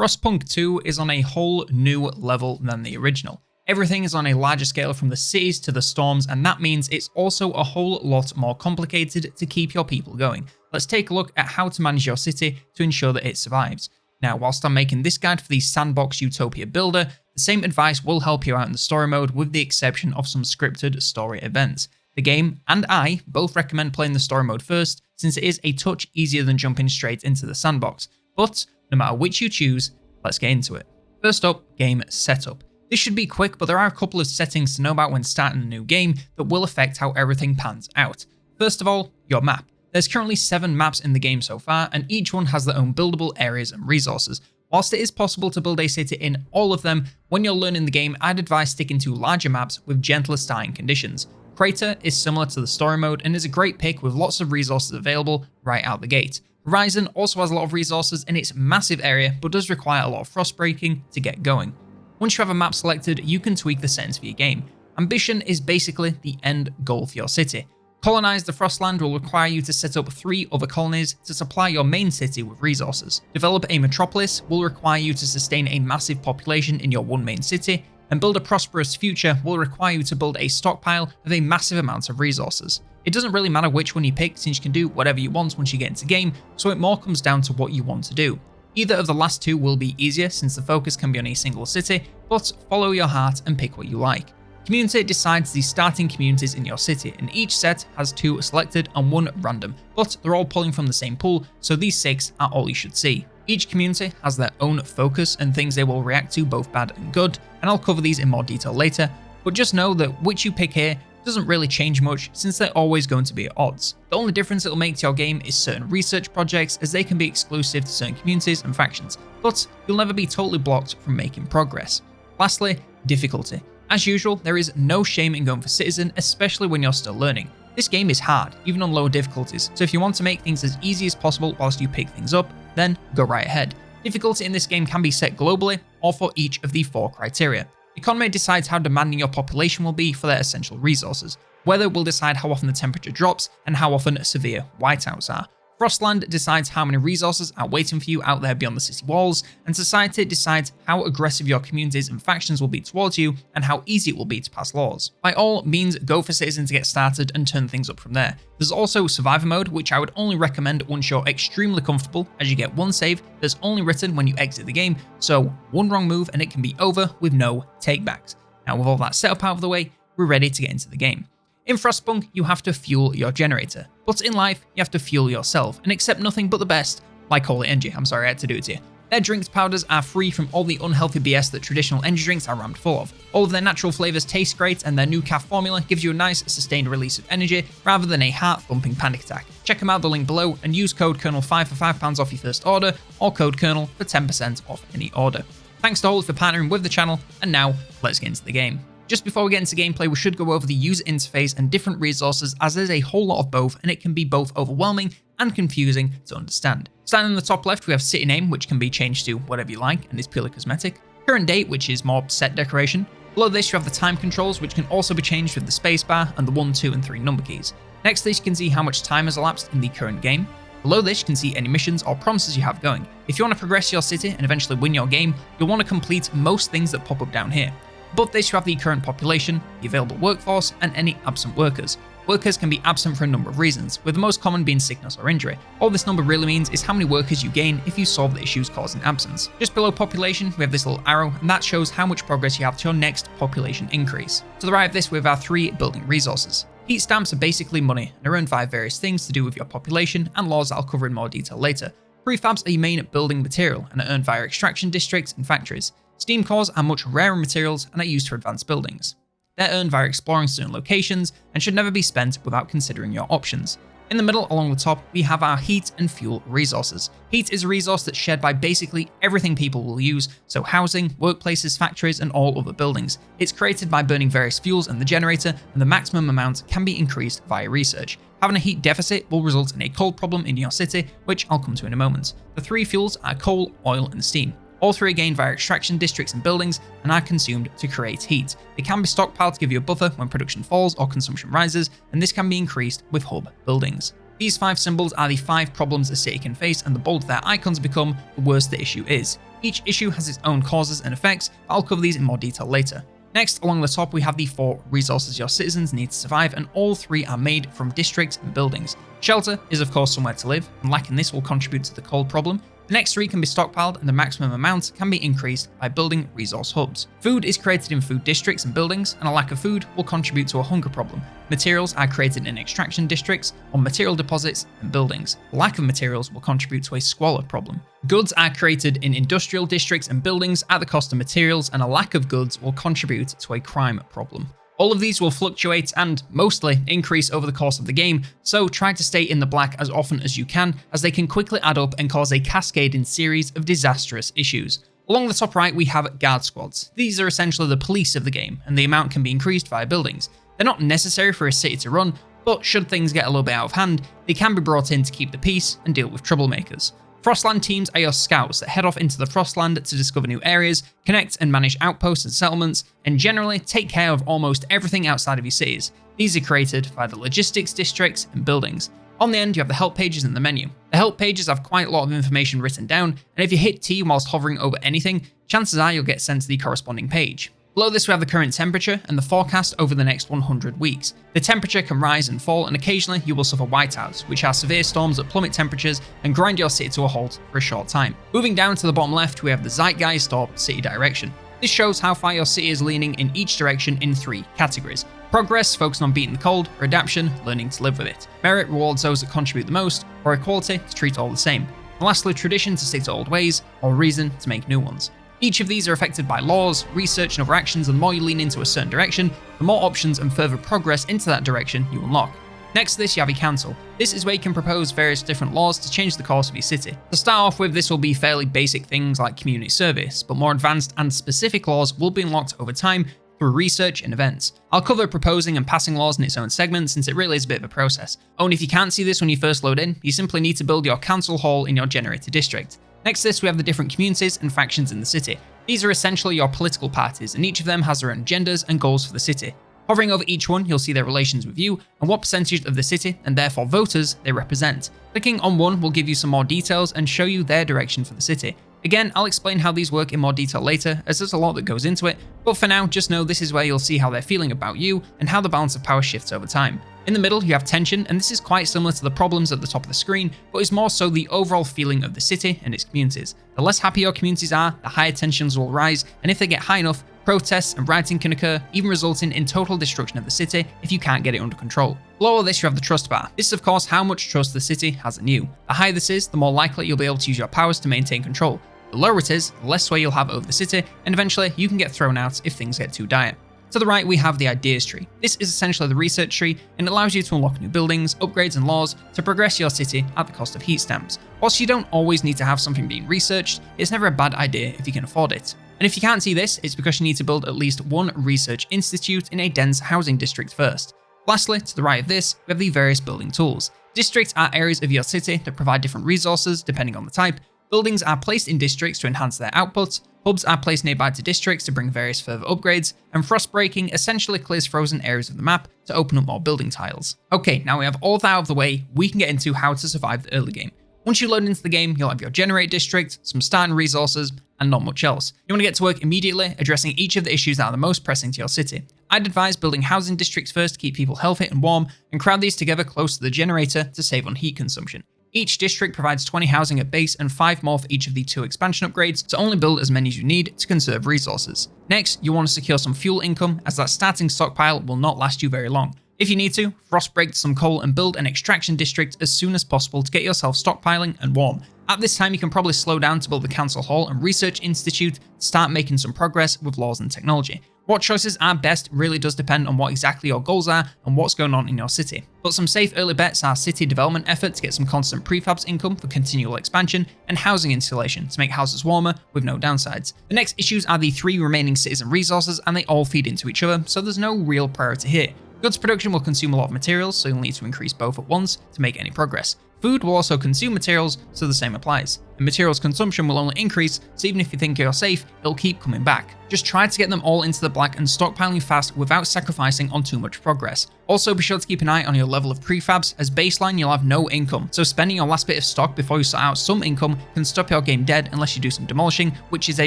Frostpunk 2 is on a whole new level than the original. Everything is on a larger scale from the cities to the storms, and that means it's also a whole lot more complicated to keep your people going. Let's take a look at how to manage your city to ensure that it survives. Now, whilst I'm making this guide for the Sandbox Utopia builder, the same advice will help you out in the story mode with the exception of some scripted story events. The game and I both recommend playing the story mode first, since it is a touch easier than jumping straight into the sandbox. But no matter which you choose, let's get into it. First up, game setup. This should be quick, but there are a couple of settings to know about when starting a new game that will affect how everything pans out. First of all, your map. There's currently 7 maps in the game so far, and each one has their own buildable areas and resources. Whilst it is possible to build a city in all of them, when you're learning the game, I'd advise sticking to larger maps with gentler starting conditions. Crater is similar to the story mode and is a great pick with lots of resources available right out the gate. Horizon also has a lot of resources in its massive area, but does require a lot of frost breaking to get going. Once you have a map selected, you can tweak the settings for your game. Ambition is basically the end goal for your city. Colonize the Frostland will require you to set up 3 other colonies to supply your main city with resources. Develop a metropolis will require you to sustain a massive population in your one main city, and build a prosperous future will require you to build a stockpile of a massive amount of resources. It doesn't really matter which one you pick, since you can do whatever you want once you get into game, so it more comes down to what you want to do. Either of the last 2 will be easier since the focus can be on a single city, but follow your heart and pick what you like. Community decides the starting communities in your city, and each set has 2 selected and 1 random, but they're all pulling from the same pool, so these 6 are all you should see. Each community has their own focus and things they will react to, both bad and good, and I'll cover these in more detail later, but just know that which you pick here doesn't really change much since they're always going to be at odds. The only difference it will make to your game is certain research projects, as they can be exclusive to certain communities and factions, but you'll never be totally blocked from making progress. Lastly, difficulty. As usual, there is no shame in going for Citizen, especially when you're still learning. This game is hard, even on lower difficulties, so if you want to make things as easy as possible whilst you pick things up, then go right ahead. Difficulty in this game can be set globally or for each of the 4 criteria. Economy decides how demanding your population will be for their essential resources. Weather will decide how often the temperature drops and how often severe whiteouts are. Frostland decides how many resources are waiting for you out there beyond the city walls, and society decides how aggressive your communities and factions will be towards you and how easy it will be to pass laws. By all means, go for Citizen to get started and turn things up from there. There's also Survivor mode, which I would only recommend once you're extremely comfortable, as you get 1 save that's only written when you exit the game, so 1 wrong move and it can be over with no takebacks. Now with all that setup out of the way, we're ready to get into the game. In Frostpunk, you have to fuel your generator, but in life, you have to fuel yourself and accept nothing but the best, like Holy Energy. I'm sorry I had to do it to you. Their drinks powders are free from all the unhealthy BS that traditional energy drinks are rammed full of. All of their natural flavors taste great, and their new CAF formula gives you a nice, sustained release of energy rather than a heart-thumping panic attack. Check them out, the link below, and use code Colonel5 for £5 off your first order, or code Colonel for 10% off any order. Thanks to Holy for partnering with the channel, and now, let's get into the game. Just before we get into gameplay, we should go over the user interface and different resources, as there's a whole lot of both and it can be both overwhelming and confusing to understand. Starting in the top left, we have city name, which can be changed to whatever you like and is purely cosmetic. Current date, which is more set decoration. Below this, you have the time controls, which can also be changed with the spacebar and the 1, 2, and 3 number keys. Next to this, you can see how much time has elapsed in the current game. Below this, you can see any missions or promises you have going. If you want to progress your city and eventually win your game, you'll want to complete most things that pop up down here. Above this, you have the current population, the available workforce, and any absent workers. Workers can be absent for a number of reasons, with the most common being sickness or injury. All this number really means is how many workers you gain if you solve the issues causing absence. Just below population, we have this little arrow, and that shows how much progress you have to your next population increase. To the right of this, we have our 3 building resources. Heat stamps are basically money, and are earned via various things to do with your population, and laws that I'll cover in more detail later. Prefabs are your main building material, and are earned via extraction districts and factories. Steam cores are much rarer materials and are used for advanced buildings. They're earned via exploring certain locations and should never be spent without considering your options. In the middle along the top, we have our heat and fuel resources. Heat is a resource that's shared by basically everything people will use, so housing, workplaces, factories, and all other buildings. It's created by burning various fuels in the generator, and the maximum amount can be increased via research. Having a heat deficit will result in a cold problem in your city, which I'll come to in a moment. The 3 fuels are coal, oil, and steam. All 3 are gained via extraction districts and buildings and are consumed to create heat. They can be stockpiled to give you a buffer when production falls or consumption rises, and this can be increased with hub buildings. These 5 symbols are the 5 problems a city can face, and the bolder their icons become, the worse the issue is. Each issue has its own causes and effects, but I'll cover these in more detail later. Next, along the top, we have the 4 resources your citizens need to survive, and all 3 are made from districts and buildings. Shelter is of course somewhere to live, and lacking this will contribute to the cold problem. The next 3 can be stockpiled, and the maximum amount can be increased by building resource hubs. Food is created in food districts and buildings, and a lack of food will contribute to a hunger problem. Materials are created in extraction districts, on material deposits, and buildings. The lack of materials will contribute to a squalor problem. Goods are created in industrial districts and buildings at the cost of materials, and a lack of goods will contribute to a crime problem. All of these will fluctuate and mostly increase over the course of the game, so try to stay in the black as often as you can, as they can quickly add up and cause a cascading series of disastrous issues. Along the top right, we have guard squads. These are essentially the police of the game, and the amount can be increased via buildings. They're not necessary for a city to run, but should things get a little bit out of hand, they can be brought in to keep the peace and deal with troublemakers. Frostland teams are your scouts that head off into the Frostland to discover new areas, connect and manage outposts and settlements, and generally take care of almost everything outside of your cities. These are created via the logistics districts and buildings. On the end, you have the help pages in the menu. The help pages have quite a lot of information written down, and if you hit T whilst hovering over anything, chances are you'll get sent to the corresponding page. Below this we have the current temperature and the forecast over the next 100 weeks. The temperature can rise and fall, and occasionally you will suffer whiteouts, which are severe storms that plummet temperatures and grind your city to a halt for a short time. Moving down to the bottom left, we have the zeitgeist or city direction. This shows how far your city is leaning in each direction in 3 categories. Progress, focusing on beating the cold, or adaptation, learning to live with it. Merit rewards those that contribute the most, or equality to treat all the same. And lastly, tradition to stick to old ways, or reason to make new ones. Each of these are affected by laws, research, and other actions, and the more you lean into a certain direction, the more options and further progress into that direction you unlock. Next to this, you have a council. This is where you can propose various different laws to change the course of your city. To start off with, this will be fairly basic things like community service, but more advanced and specific laws will be unlocked over time through research and events. I'll cover proposing and passing laws in its own segment, since it really is a bit of a process. Oh, and if you can't see this when you first load in, you simply need to build your council hall in your generated district. Next to this, we have the different communities and factions in the city. These are essentially your political parties, and each of them has their own agendas and goals for the city. Hovering over each one, you'll see their relations with you and what percentage of the city, and therefore voters, they represent. Clicking on one will give you some more details and show you their direction for the city. Again, I'll explain how these work in more detail later, as there's a lot that goes into it, but for now, just know this is where you'll see how they're feeling about you and how the balance of power shifts over time. In the middle, you have tension, and this is quite similar to the problems at the top of the screen, but is more so the overall feeling of the city and its communities. The less happy your communities are, the higher tensions will rise, and if they get high enough, protests and rioting can occur, even resulting in total destruction of the city if you can't get it under control. Below all this, you have the trust bar. This is of course how much trust the city has in you. The higher this is, the more likely you'll be able to use your powers to maintain control. The lower it is, the less sway you'll have over the city, and eventually you can get thrown out if things get too dire. To the right, we have the ideas tree. This is essentially the research tree, and it allows you to unlock new buildings, upgrades, and laws to progress your city at the cost of heat stamps. Whilst you don't always need to have something being researched, it's never a bad idea if you can afford it. And if you can't see this, it's because you need to build at least one research institute in a dense housing district first. Lastly, to the right of this, we have the various building tools. Districts are areas of your city that provide different resources depending on the type. Buildings are placed in districts to enhance their output, hubs are placed nearby to districts to bring various further upgrades, and frost breaking essentially clears frozen areas of the map to open up more building tiles. Okay, now we have all that out of the way, we can get into how to survive the early game. Once you load into the game, you'll have your generate district, some starting resources, and not much else. You want to get to work immediately, addressing each of the issues that are the most pressing to your city. I'd advise building housing districts first to keep people healthy and warm, and crowd these together close to the generator to save on heat consumption. Each district provides 20 housing at base and 5 more for each of the 2 expansion upgrades, so only build as many as you need to conserve resources. Next, you want to secure some fuel income, as that starting stockpile will not last you very long. If you need to, frost break some coal and build an extraction district as soon as possible to get yourself stockpiling and warm. At this time, you can probably slow down to build the council hall and research institute to start making some progress with laws and technology. What choices are best really does depend on what exactly your goals are and what's going on in your city. But some safe early bets are city development effort to get some constant prefabs income for continual expansion, and housing installation to make houses warmer with no downsides. The next issues are the 3 remaining citizen resources, and they all feed into each other, so there's no real priority here. Goods production will consume a lot of materials, so you'll need to increase both at once to make any progress. Food will also consume materials, so the same applies. and materials consumption will only increase, so even if you think you're safe, it'll keep coming back. Just try to get them all into the black and stockpiling fast without sacrificing on too much progress. Also, be sure to keep an eye on your level of prefabs, as baseline you'll have no income, so spending your last bit of stock before you sort out some income can stop your game dead unless you do some demolishing, which is a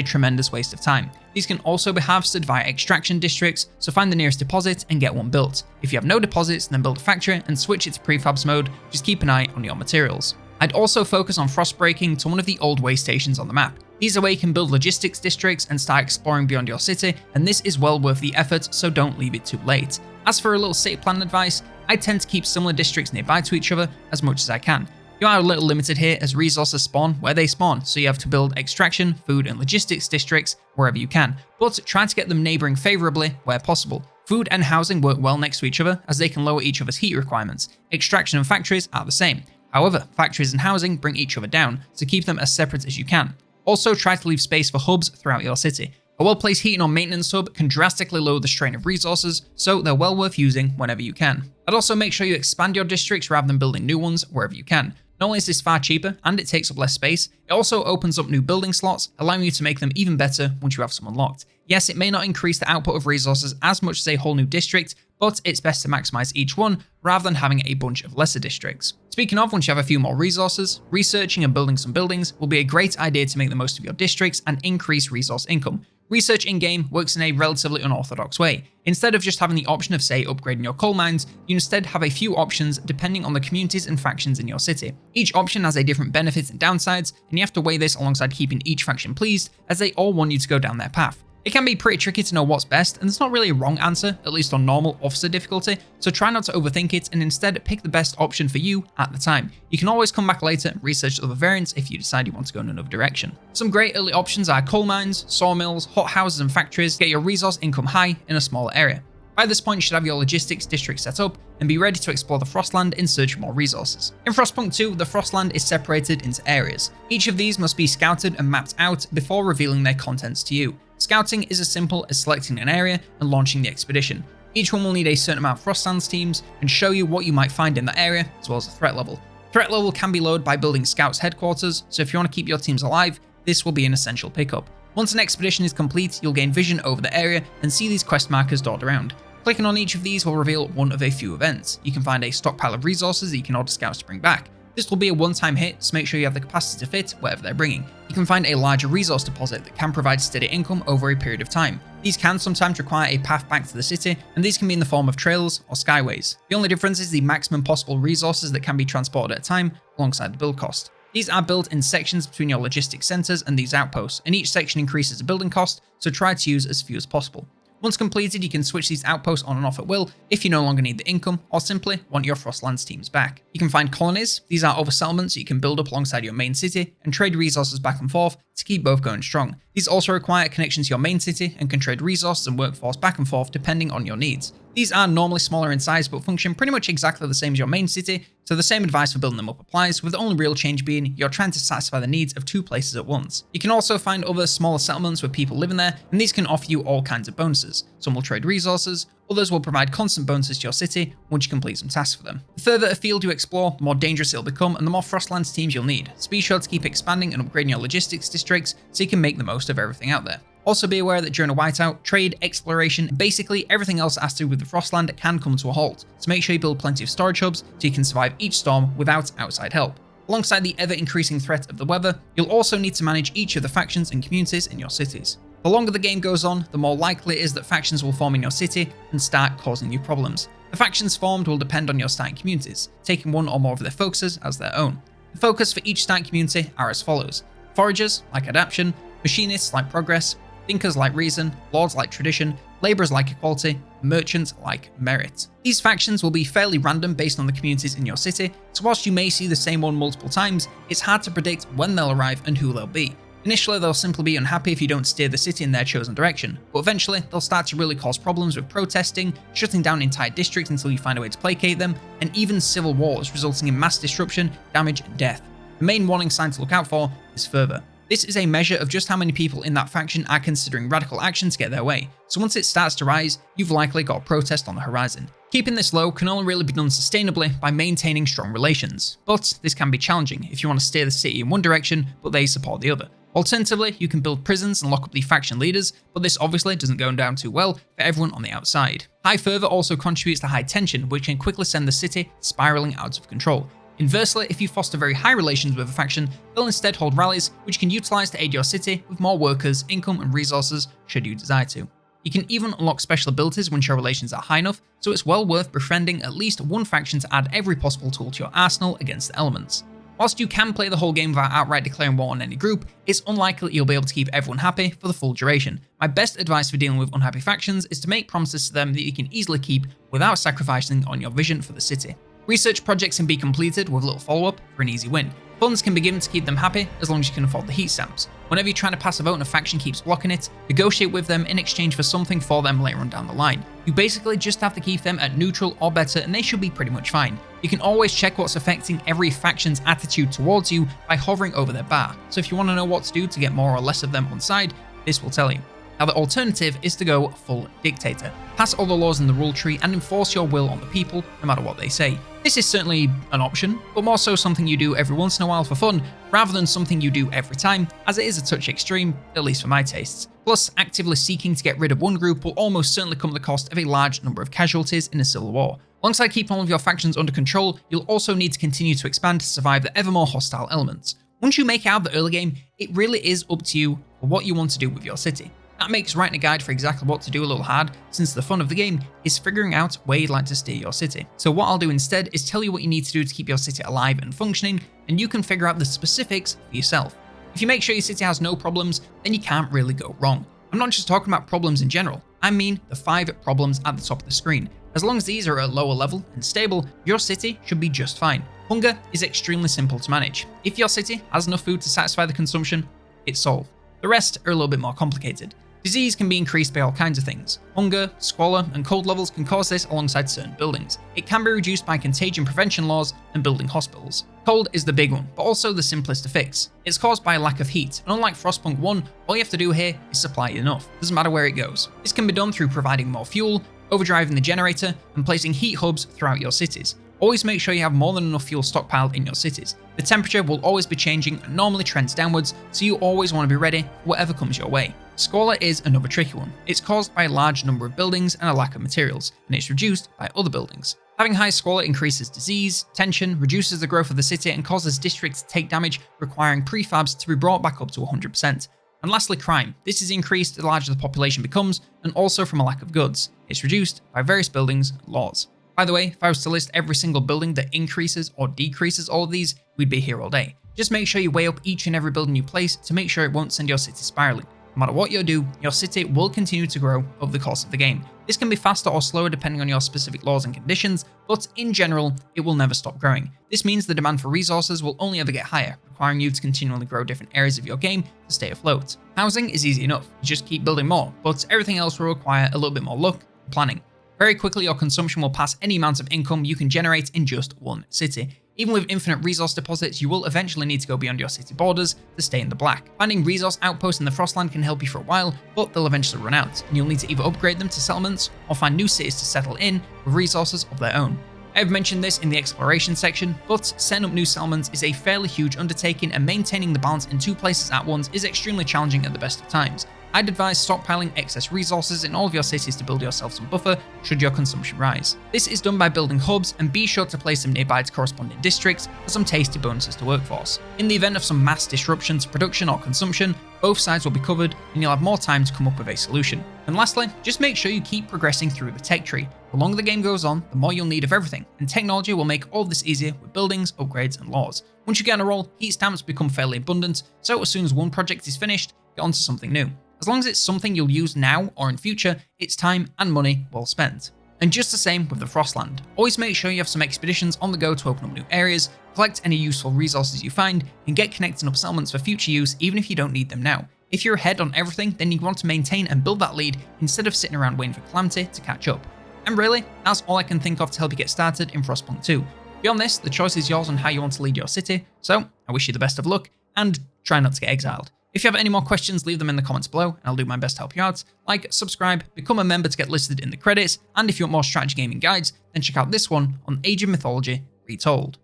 tremendous waste of time. These can also be harvested via extraction districts, so find the nearest deposit and get one built. If you have no deposits, then build a factory and switch it to prefabs mode, just keep an eye on your materials. I'd also focus on frost breaking to one of the old way stations on the map. These are where you can build logistics districts and start exploring beyond your city, and this is well worth the effort, so don't leave it too late. As for a little city plan advice, I tend to keep similar districts nearby to each other as much as I can. You are a little limited here as resources spawn where they spawn, so you have to build extraction, food and logistics districts wherever you can, but try to get them neighbouring favourably where possible. Food and housing work well next to each other as they can lower each other's heat requirements. Extraction and factories are the same. However, factories and housing bring each other down, so keep them as separate as you can. Also, try to leave space for hubs throughout your city. A well-placed heating or maintenance hub can drastically lower the strain of resources, so they're well worth using whenever you can. I'd also make sure you expand your districts rather than building new ones wherever you can. Not only is this far cheaper and it takes up less space, it also opens up new building slots, allowing you to make them even better once you have some unlocked. Yes, it may not increase the output of resources as much as a whole new district, but it's best to maximize each one rather than having a bunch of lesser districts. Speaking of, once you have a few more resources, researching and building some buildings will be a great idea to make the most of your districts and increase resource income. Research in-game works in a relatively unorthodox way. Instead of just having the option of, say, upgrading your coal mines, you instead have a few options depending on the communities and factions in your city. Each option has a different benefits and downsides, and you have to weigh this alongside keeping each faction pleased, as they all want you to go down their path. It can be pretty tricky to know what's best, and there's not really a wrong answer, at least on normal officer difficulty, so try not to overthink it and instead pick the best option for you at the time. You can always come back later and research other variants if you decide you want to go in another direction. Some great early options are coal mines, sawmills, hot houses and factories to get your resource income high in a smaller area. By this point, you should have your logistics district set up and be ready to explore the Frostland in search of more resources. In Frostpunk 2, the Frostland is separated into areas. Each of these must be scouted and mapped out before revealing their contents to you. Scouting is as simple as selecting an area and launching the expedition. Each one will need a certain amount of Frostlands teams and show you what you might find in that area, as well as the threat level. Threat level can be lowered by building scouts headquarters, so if you want to keep your teams alive, this will be an essential pickup. Once an expedition is complete, you'll gain vision over the area and see these quest markers dotted around. Clicking on each of these will reveal one of a few events. You can find a stockpile of resources that you can order scouts to bring back. This will be a one-time hit, so make sure you have the capacity to fit whatever they're bringing. You can find a larger resource deposit that can provide steady income over a period of time. These can sometimes require a path back to the city, and these can be in the form of trails or skyways. The only difference is the maximum possible resources that can be transported at a time alongside the build cost. These are built in sections between your logistics centers and these outposts, and each section increases the building cost, so try to use as few as possible. Once completed, you can switch these outposts on and off at will if you no longer need the income or simply want your Frostlands teams back. You can find colonies. These are other settlements that you can build up alongside your main city and trade resources back and forth to keep both going strong. These also require a connection to your main city and can trade resources and workforce back and forth depending on your needs. These are normally smaller in size but function pretty much exactly the same as your main city, so the same advice for building them up applies, with the only real change being you're trying to satisfy the needs of two places at once. You can also find other smaller settlements with people living there, and these can offer you all kinds of bonuses. Some will trade resources, others will provide constant bonuses to your city once you complete some tasks for them. The further afield you explore, the more dangerous it'll become and the more Frostlands teams you'll need, so be sure to keep expanding and upgrading your logistics districts so you can make the most of everything out there. Also be aware that during a whiteout, trade, exploration, basically everything else that has to do with the Frostland can come to a halt, so make sure you build plenty of storage hubs so you can survive each storm without outside help. Alongside the ever-increasing threat of the weather, you'll also need to manage each of the factions and communities in your cities. The longer the game goes on, the more likely it is that factions will form in your city and start causing you problems. The factions formed will depend on your starting communities, taking one or more of their focuses as their own. The focus for each starting community are as follows: foragers like adaptation, machinists like progress, thinkers like reason, lords like tradition, labourers like equality, merchants like merit. These factions will be fairly random based on the communities in your city, so whilst you may see the same one multiple times, it's hard to predict when they'll arrive and who they'll be. Initially, they'll simply be unhappy if you don't steer the city in their chosen direction, but eventually they'll start to really cause problems with protesting, shutting down entire districts until you find a way to placate them, and even civil wars resulting in mass disruption, damage and death. The main warning sign to look out for is fervor. This is a measure of just how many people in that faction are considering radical action to get their way, so once it starts to rise, you've likely got a protest on the horizon. Keeping this low can only really be done sustainably by maintaining strong relations, but this can be challenging if you want to steer the city in one direction but they support the other. Alternatively, you can build prisons and lock up the faction leaders, but this obviously doesn't go down too well for everyone on the outside. High fervor also contributes to high tension, which can quickly send the city spiraling out of control. Inversely, if you foster very high relations with a faction, they'll instead hold rallies, which you can utilize to aid your city with more workers, income, and resources should you desire to. You can even unlock special abilities once your relations are high enough, so it's well worth befriending at least one faction to add every possible tool to your arsenal against the elements. Whilst you can play the whole game without outright declaring war on any group, it's unlikely you'll be able to keep everyone happy for the full duration. My best advice for dealing with unhappy factions is to make promises to them that you can easily keep without sacrificing on your vision for the city. Research projects can be completed with little follow-up for an easy win. Funds can be given to keep them happy as long as you can afford the heat stamps. Whenever you're trying to pass a vote and a faction keeps blocking it, negotiate with them in exchange for something for them later on down the line. You basically just have to keep them at neutral or better and they should be pretty much fine. You can always check what's affecting every faction's attitude towards you by hovering over their bar, so if you want to know what to do to get more or less of them on side, this will tell you. Now the alternative is to go full dictator. Pass all the laws in the rule tree and enforce your will on the people no matter what they say. This is certainly an option, but more so something you do every once in a while for fun, rather than something you do every time, as it is a touch extreme, at least for my tastes. Plus, actively seeking to get rid of one group will almost certainly come at the cost of a large number of casualties in a civil war. Alongside keeping all of your factions under control, you'll also need to continue to expand to survive the ever more hostile elements. Once you make it out of the early game, it really is up to you for what you want to do with your city. That makes writing a guide for exactly what to do a little hard, since the fun of the game is figuring out where you'd like to steer your city. So what I'll do instead is tell you what you need to do to keep your city alive and functioning, and you can figure out the specifics for yourself. If you make sure your city has no problems, then you can't really go wrong. I'm not just talking about problems in general, I mean the 5 problems at the top of the screen. As long as these are at a lower level and stable, your city should be just fine. Hunger is extremely simple to manage. If your city has enough food to satisfy the consumption, it's solved. The rest are a little bit more complicated. Disease can be increased by all kinds of things. Hunger, squalor, and cold levels can cause this alongside certain buildings. It can be reduced by contagion prevention laws and building hospitals. Cold is the big one, but also the simplest to fix. It's caused by a lack of heat, and unlike Frostpunk 1, all you have to do here is supply enough. Doesn't matter where it goes. This can be done through providing more fuel, overdriving the generator, and placing heat hubs throughout your cities. Always make sure you have more than enough fuel stockpiled in your cities. The temperature will always be changing and normally trends downwards, so you always want to be ready for whatever comes your way. Squalor is another tricky one. It's caused by a large number of buildings and a lack of materials, and it's reduced by other buildings. Having high squalor increases disease, tension, reduces the growth of the city, and causes districts to take damage, requiring prefabs to be brought back up to 100%. And lastly, crime. This is increased the larger the population becomes, and also from a lack of goods. It's reduced by various buildings and laws. By the way, if I was to list every single building that increases or decreases all of these, we'd be here all day. Just make sure you weigh up each and every building you place to make sure it won't send your city spiraling. No matter what you do, your city will continue to grow over the course of the game. This can be faster or slower depending on your specific laws and conditions, but in general, it will never stop growing. This means the demand for resources will only ever get higher, requiring you to continually grow different areas of your game to stay afloat. Housing is easy enough, you just keep building more, but everything else will require a little bit more luck and planning. Very quickly, your consumption will pass any amount of income you can generate in just one city. Even with infinite resource deposits, you will eventually need to go beyond your city borders to stay in the black. Finding resource outposts in the Frostland can help you for a while, but they'll eventually run out, and you'll need to either upgrade them to settlements or find new cities to settle in with resources of their own. I've mentioned this in the exploration section, but setting up new settlements is a fairly huge undertaking, and maintaining the balance in 2 places at once is extremely challenging at the best of times. I'd advise stockpiling excess resources in all of your cities to build yourself some buffer should your consumption rise. This is done by building hubs, and be sure to place them nearby to corresponding districts for some tasty bonuses to workforce. In the event of some mass disruption to production or consumption, both sides will be covered and you'll have more time to come up with a solution. And lastly, just make sure you keep progressing through the tech tree. The longer the game goes on, the more you'll need of everything, and technology will make all this easier with buildings, upgrades, and laws. Once you get on a roll, heat stamps become fairly abundant, so as soon as one project is finished, get onto something new. As long as it's something you'll use now or in future, it's time and money well spent. And just the same with the Frostland. Always make sure you have some expeditions on the go to open up new areas, collect any useful resources you find, and get connecting up settlements for future use even if you don't need them now. If you're ahead on everything, then you want to maintain and build that lead instead of sitting around waiting for calamity to catch up. And really, that's all I can think of to help you get started in Frostpunk 2. Beyond this, the choice is yours on how you want to lead your city, so I wish you the best of luck, and try not to get exiled. If you have any more questions, leave them in the comments below, and I'll do my best to help you out. Like, subscribe, become a member to get listed in the credits, and if you want more strategy gaming guides, then check out this one on Age of Mythology Retold.